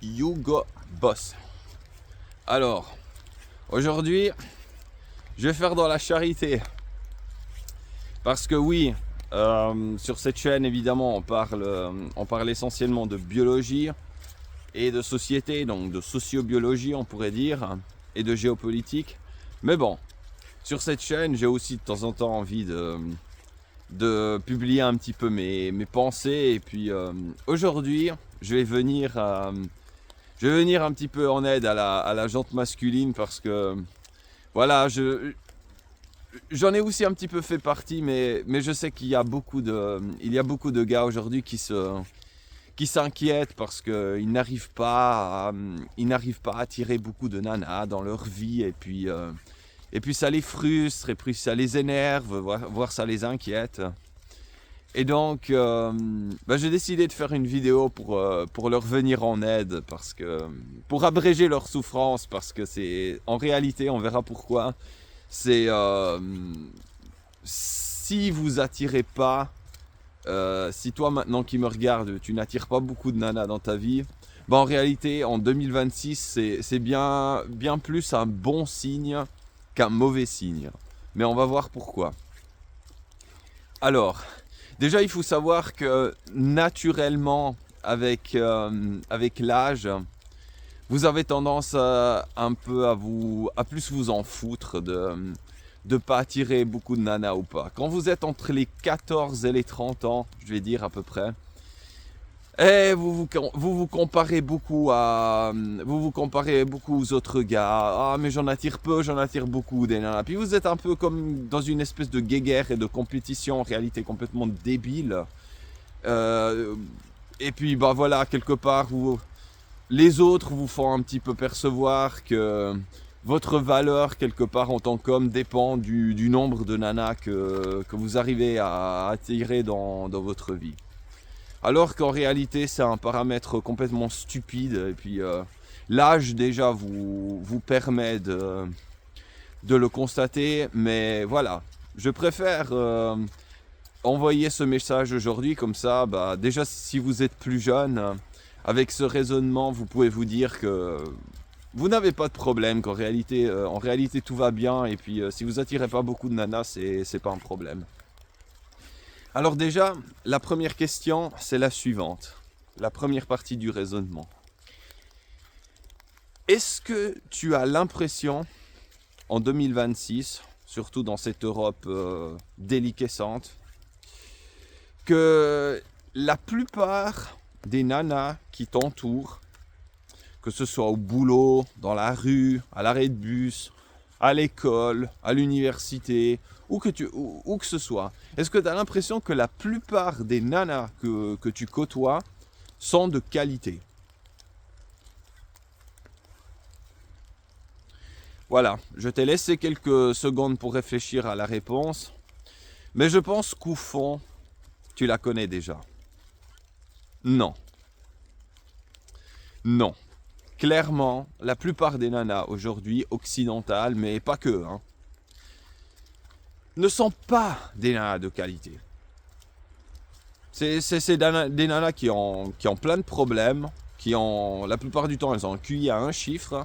Hugo Boss. Alors, aujourd'hui, je vais faire dans la charité. Parce que oui, sur cette chaîne, évidemment, on parle essentiellement de biologie et de société, donc de sociobiologie, on pourrait dire, et de géopolitique. Mais bon, sur cette chaîne, j'ai aussi de temps en temps envie de publier un petit peu mes pensées. Et puis aujourd'hui, je vais venir un petit peu en aide à la jante masculine parce que voilà, j'en ai aussi un petit peu fait partie, mais je sais qu'il y a beaucoup de gars aujourd'hui qui s'inquiètent parce qu'ils n'arrivent pas à attirer beaucoup de nanas dans leur vie et puis ça les frustre et puis ça les énerve, voire ça les inquiète. Et donc, j'ai décidé de faire une vidéo pour leur venir en aide, pour abréger leur souffrance, parce que c'est, en réalité, on verra pourquoi, c'est si vous attirez pas, si toi maintenant qui me regardes, tu n'attires pas beaucoup de nanas dans ta vie, en réalité, en 2026, c'est bien plus un bon signe qu'un mauvais signe. Mais on va voir pourquoi. Alors, déjà, il faut savoir que naturellement, avec l'âge, vous avez tendance un peu à plus vous en foutre de pas attirer beaucoup de nanas ou pas. Quand vous êtes entre les 14 et les 30 ans, je vais dire à peu près, et vous vous comparez beaucoup aux autres gars. Ah, mais j'en attire peu, j'en attire beaucoup des nanas. Puis vous êtes un peu comme dans une espèce de guéguerre et de compétition en réalité complètement débile. Et puis voilà, quelque part, les autres vous font un petit peu percevoir que votre valeur quelque part en tant qu'homme dépend du nombre de nanas que vous arrivez à attirer dans votre vie. Alors qu'en réalité, c'est un paramètre complètement stupide. Et puis, l'âge déjà vous permet de le constater. Mais voilà, je préfère envoyer ce message aujourd'hui. Comme ça, déjà, si vous êtes plus jeune, avec ce raisonnement, vous pouvez vous dire que vous n'avez pas de problème. Qu'en réalité, en réalité, tout va bien. Et puis, si vous attirez pas beaucoup de nanas, c'est pas un problème. Alors déjà, la première question, c'est la suivante. La première partie du raisonnement. Est-ce que tu as l'impression, en 2026, surtout dans cette Europe déliquescente, que la plupart des nanas qui t'entourent, que ce soit au boulot, dans la rue, à l'arrêt de bus, à l'école, à l'université, où que ce soit. Est-ce que tu as l'impression que la plupart des nanas que tu côtoies sont de qualité? Voilà, je t'ai laissé quelques secondes pour réfléchir à la réponse, mais je pense qu'au fond, tu la connais déjà. Non. Non. Clairement, la plupart des nanas aujourd'hui, occidentales, mais pas que, ne sont pas des nanas de qualité. C'est des nanas qui ont plein de problèmes, la plupart du temps, elles ont un QI à un chiffre,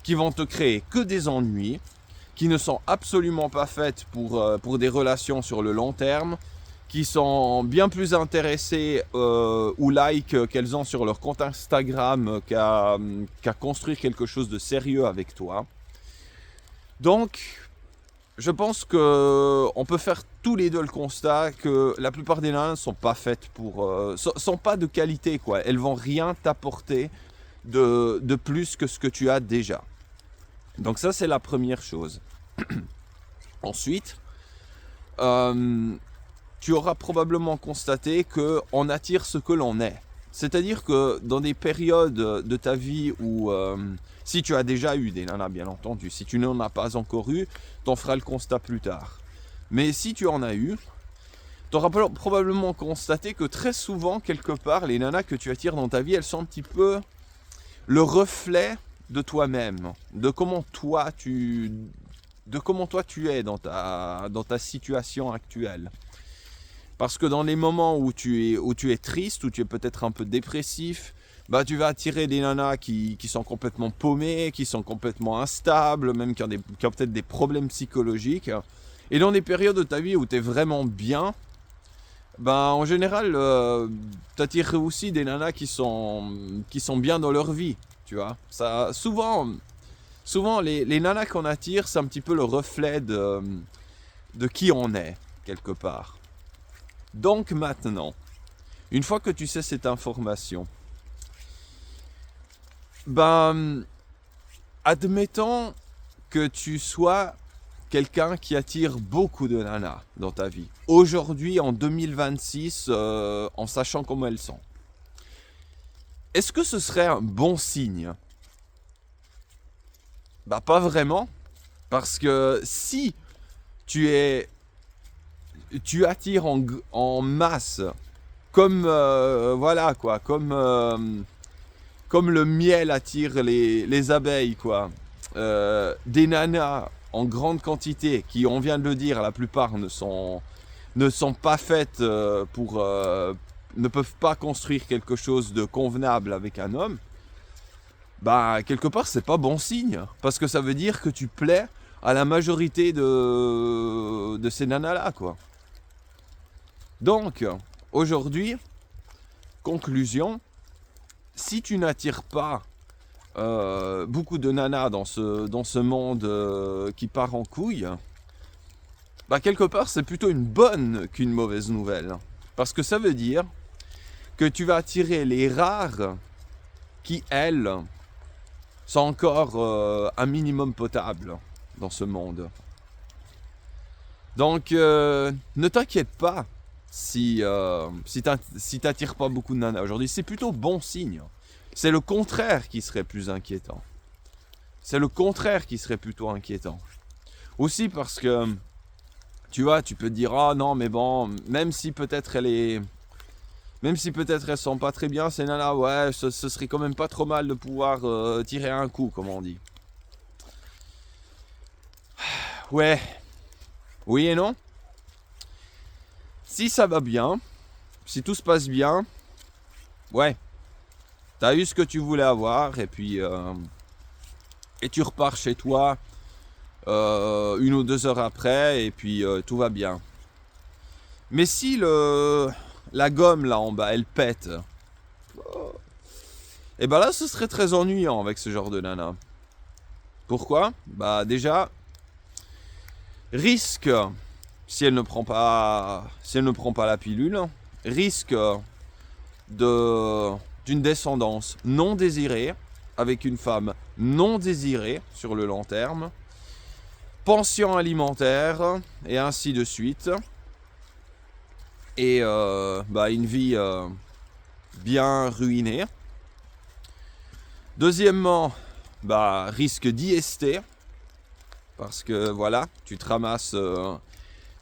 qui vont te créer que des ennuis, qui ne sont absolument pas faites pour des relations sur le long terme, qui sont bien plus intéressées ou like qu'elles ont sur leur compte Instagram qu'à construire quelque chose de sérieux avec toi. Donc, je pense qu'on peut faire tous les deux le constat que la plupart des nanas ne sont pas faites sont pas de qualité, quoi. Elles vont rien t'apporter de plus que ce que tu as déjà. Donc ça, c'est la première chose. Ensuite, tu auras probablement constaté qu'on attire ce que l'on est. C'est-à-dire que dans des périodes de ta vie où, si tu as déjà eu des nanas, bien entendu, si tu n'en as pas encore eu, t'en feras le constat plus tard. Mais si tu en as eu, tu auras probablement constaté que très souvent, quelque part, les nanas que tu attires dans ta vie, elles sont un petit peu le reflet de toi-même, de comment toi tu es dans ta situation actuelle. Parce que dans les moments où tu es triste, où tu es peut-être un peu dépressif, bah tu vas attirer des nanas qui sont complètement paumées, qui sont complètement instables, même qui ont peut-être des problèmes psychologiques. Et dans des périodes de ta vie où tu es vraiment bien, bah en général, tu attires aussi des nanas qui sont bien dans leur vie, tu vois. Ça, souvent les nanas qu'on attire, c'est un petit peu le reflet de qui on est, quelque part. Donc maintenant, une fois que tu sais cette information, ben, admettons que tu sois quelqu'un qui attire beaucoup de nanas dans ta vie. Aujourd'hui, en 2026, en sachant comment elles sont. Est-ce que ce serait un bon signe? Bah pas vraiment. Parce que si tu attires en masse, comme voilà quoi, comme le miel attire les abeilles quoi, des nanas en grande quantité, qui on vient de le dire, la plupart ne sont pas faites ne peuvent pas construire quelque chose de convenable avec un homme, bah quelque part c'est pas bon signe, parce que ça veut dire que tu plais à la majorité de ces nanas là quoi. Donc aujourd'hui, conclusion, si tu n'attires pas beaucoup de nanas dans ce monde qui part en couille, bah quelque part c'est plutôt une bonne qu'une mauvaise nouvelle. Parce que ça veut dire que tu vas attirer les rares qui, elles, sont encore un minimum potable dans ce monde. Donc ne t'inquiète pas si t'attires pas beaucoup de nanas aujourd'hui, c'est plutôt bon signe. C'est le contraire qui serait plus inquiétant. C'est le contraire qui serait plutôt inquiétant. Aussi parce que, tu vois, tu peux te dire, ah non, mais bon, même si peut-être elles sont pas très bien, ces nanas, ouais, ce serait quand même pas trop mal de pouvoir tirer un coup, comme on dit. Ouais, oui et non. Si ça va bien, si tout se passe bien, ouais, t'as eu ce que tu voulais avoir, et puis et tu repars chez toi 1 ou 2 heures après, et puis tout va bien. Mais si la gomme là en bas elle pète, et ben là ce serait très ennuyant avec ce genre de nana. Pourquoi? Bah déjà, risque, si elle ne prend pas la pilule, risque d'une descendance non désirée avec une femme non désirée sur le long terme, pension alimentaire et ainsi de suite, et une vie bien ruinée. Deuxièmement, risque d'IST, parce que voilà, tu te ramasses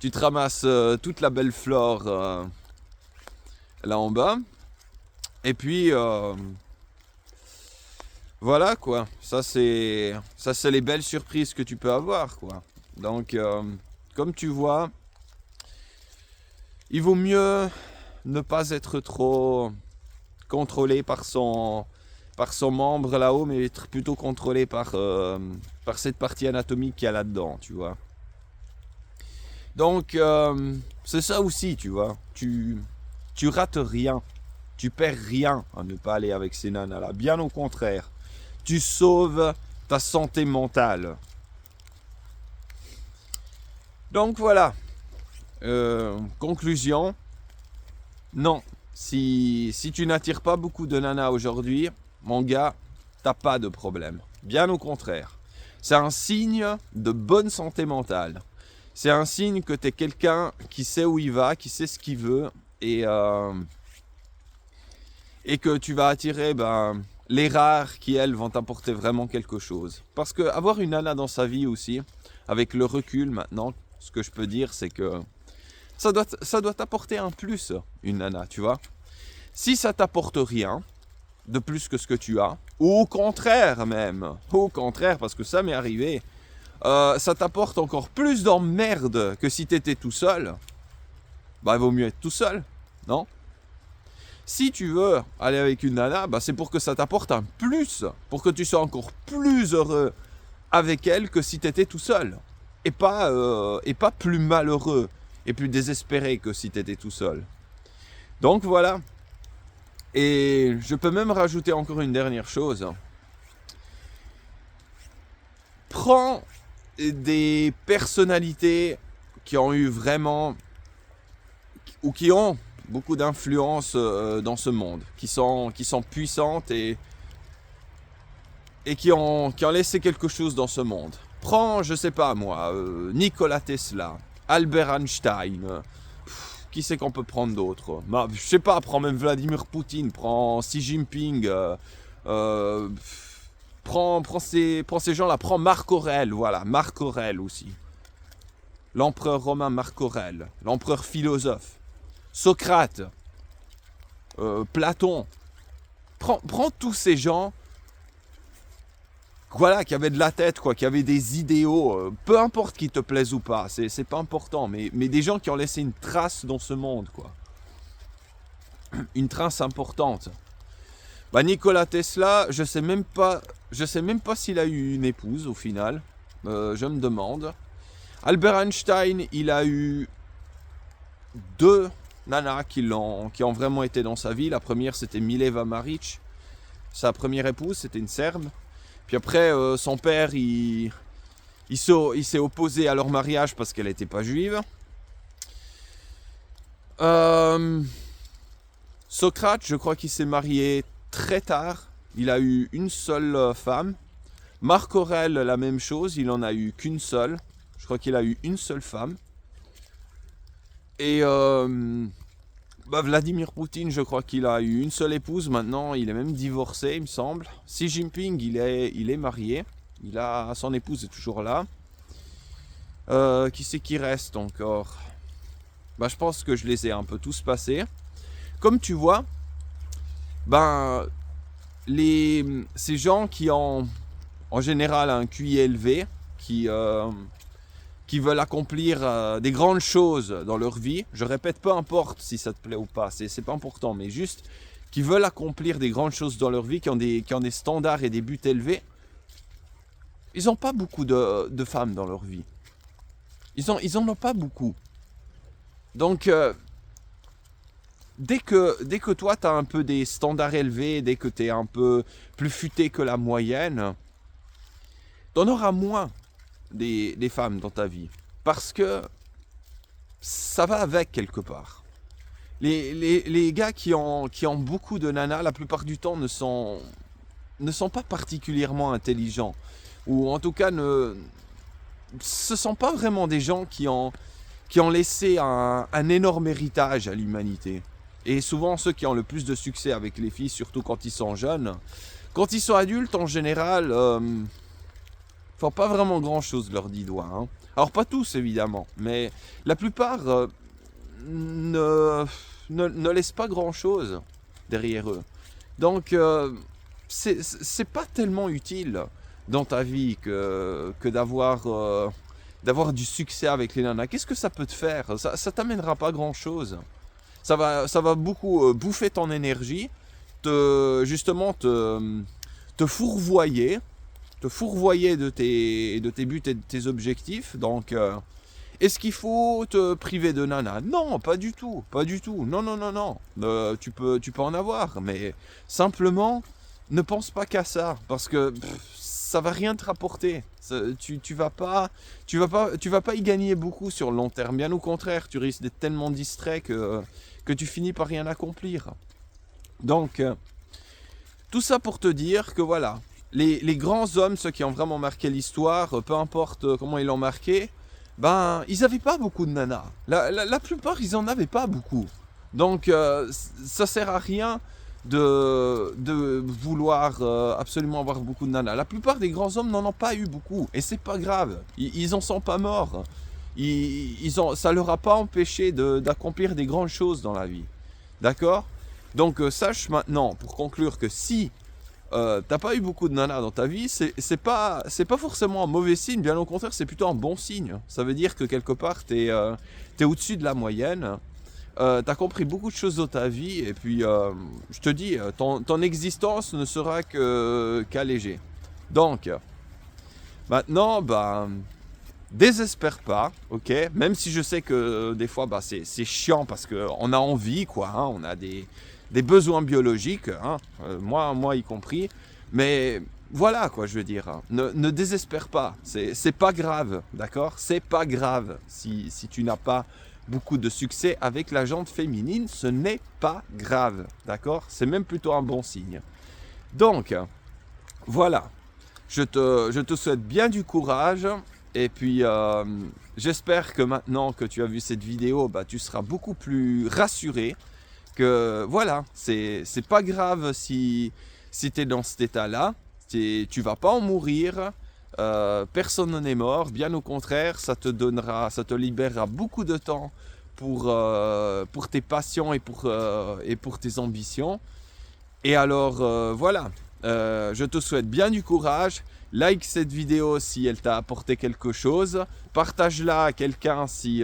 toute la belle flore là en bas. Et puis voilà quoi, ça c'est les belles surprises que tu peux avoir quoi. Donc comme tu vois, il vaut mieux ne pas être trop contrôlé par son membre là-haut, mais être plutôt contrôlé par cette partie anatomique qu'il y a là-dedans, tu vois. Donc c'est ça aussi, tu vois. Tu rates rien, tu perds rien à ne pas aller avec ces nanas-là. Bien au contraire, tu sauves ta santé mentale. Donc voilà. Conclusion. Non, si tu n'attires pas beaucoup de nanas aujourd'hui, mon gars, t'as pas de problème. Bien au contraire. C'est un signe de bonne santé mentale. C'est un signe que t'es quelqu'un qui sait où il va, qui sait ce qu'il veut, et que tu vas attirer les rares qui, elles, vont t'apporter vraiment quelque chose. Parce que avoir une nana dans sa vie aussi, avec le recul maintenant, ce que je peux dire, c'est que ça doit t'apporter un plus, une nana, tu vois. Si ça t'apporte rien de plus que ce que tu as, ou au contraire même, parce que ça m'est arrivé, ça t'apporte encore plus d'emmerde que si t'étais tout seul, il vaut mieux être tout seul, non? Si tu veux aller avec une nana, bah, c'est pour que ça t'apporte un plus, pour que tu sois encore plus heureux avec elle que si tu étais tout seul. Et pas plus malheureux et plus désespéré que si tu étais tout seul. Donc voilà. Et je peux même rajouter encore une dernière chose. Prends des personnalités qui ont eu vraiment, ou qui ont beaucoup d'influence dans ce monde, qui sont puissantes et qui ont laissé quelque chose dans ce monde. Prends, je sais pas moi, Nikola Tesla, Albert Einstein, qui c'est qu'on peut prendre d'autres? Je sais pas, prends même Vladimir Poutine, prends Xi Jinping, prends ces gens-là, prends Marc Aurèle, voilà, Marc Aurèle aussi. L'empereur romain Marc Aurèle, l'empereur philosophe, Socrate, Platon. Prends tous ces gens, voilà, qui avaient de la tête, quoi, qui avaient des idéaux, peu importe qu'ils te plaisent ou pas, c'est pas important, mais des gens qui ont laissé une trace dans ce monde, quoi. Une trace importante. Bah, Nikola Tesla, je sais même pas s'il a eu une épouse au final, je me demande. Albert Einstein, il a eu 2 nanas qui ont vraiment été dans sa vie. La première, c'était Mileva Maric. Sa première épouse, c'était une Serbe. Puis après, son père, il s'est opposé à leur mariage parce qu'elle n'était pas juive. Socrate, je crois qu'il s'est marié très tard. Il a eu une seule femme. Marc Aurèle, la même chose. Il en a eu qu'une seule. Je crois qu'il a eu une seule femme. Et Vladimir Poutine, je crois qu'il a eu une seule épouse. Maintenant, il est même divorcé, il me semble. Xi Jinping, il est marié. Son épouse est toujours là. Qui c'est qui reste encore? Je pense que je les ai un peu tous passés. Comme tu vois, ces gens qui ont en général un QI élevé, qui veulent accomplir des grandes choses dans leur vie. Je répète, peu importe si ça te plaît ou pas, c'est pas important, mais juste qui veulent accomplir des grandes choses dans leur vie, qui ont des standards et des buts élevés. Ils n'ont pas beaucoup de femmes dans leur vie. Ils en ont pas beaucoup. Donc, dès que toi, tu as un peu des standards élevés, dès que tu es un peu plus futé que la moyenne, tu en auras moins des femmes dans ta vie. Parce que ça va avec quelque part. Les gars qui ont beaucoup de nanas, la plupart du temps, ne sont pas particulièrement intelligents. Ou en tout cas, ce ne sont pas vraiment des gens qui ont laissé un énorme héritage à l'humanité. Et souvent, ceux qui ont le plus de succès avec les filles, surtout quand ils sont jeunes, quand ils sont adultes, en général, font pas vraiment grand-chose de leurs 10 doigts. Hein. Alors, pas tous, évidemment, mais la plupart ne laissent pas grand-chose derrière eux. Donc, c'est pas tellement utile dans ta vie que d'avoir du succès avec les nanas. Qu'est-ce que ça peut te faire? Ça t'amènera pas grand-chose. Ça va beaucoup bouffer ton énergie, te fourvoyer de tes buts et de tes objectifs. Donc, est-ce qu'il faut te priver de nana? Non, pas du tout. Non. Tu peux en avoir, mais simplement, ne pense pas qu'à ça, parce que ça va rien te rapporter. Tu vas pas y gagner beaucoup sur le long terme. Bien au contraire, tu risques d'être tellement distrait que tu finis par rien accomplir. Donc, tout ça pour te dire que voilà, les grands hommes, ceux qui ont vraiment marqué l'histoire, peu importe comment ils l'ont marqué, ils n'avaient pas beaucoup de nanas. La plupart, ils n'en avaient pas beaucoup. Donc, ça sert à rien de vouloir absolument avoir beaucoup de nanas. La plupart des grands hommes n'en ont pas eu beaucoup. Et c'est pas grave. Ils en sont pas morts. Ça leur a pas empêché d'accomplir des grandes choses dans la vie. D'accord? Donc, sache maintenant, pour conclure, que si t'as pas eu beaucoup de nanas dans ta vie, c'est pas forcément un mauvais signe, bien au contraire, c'est plutôt un bon signe. Ça veut dire que quelque part, t'es au-dessus de la moyenne. tu as compris beaucoup de choses dans ta vie et puis je te dis, ton existence ne sera qu'allégée. Donc, maintenant, désespère pas, ok? Même si je sais que des fois, c'est chiant parce qu'on a envie, quoi, hein, on a des besoins biologiques, hein, moi y compris, mais voilà, quoi, je veux dire, hein. Ne désespère pas, c'est pas grave, d'accord? C'est pas grave si tu n'as pas beaucoup de succès avec la jante féminine, ce n'est pas grave, d'accord? C'est même plutôt un bon signe. Donc, voilà, je te souhaite bien du courage. Et puis, j'espère que maintenant que tu as vu cette vidéo, tu seras beaucoup plus rassuré. Que voilà, c'est pas grave si tu es dans cet état-là. Tu vas pas en mourir. Personne n'en est mort. Bien au contraire, ça te libérera beaucoup de temps pour tes passions et pour tes ambitions. Et alors, voilà, je te souhaite bien du courage. Like cette vidéo si elle t'a apporté quelque chose. Partage-la à quelqu'un si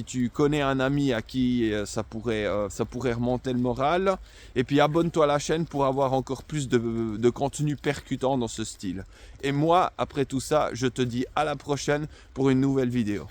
tu connais un ami à qui ça pourrait remonter le moral. Et puis abonne-toi à la chaîne pour avoir encore plus de contenu percutant dans ce style. Et moi, après tout ça, je te dis à la prochaine pour une nouvelle vidéo.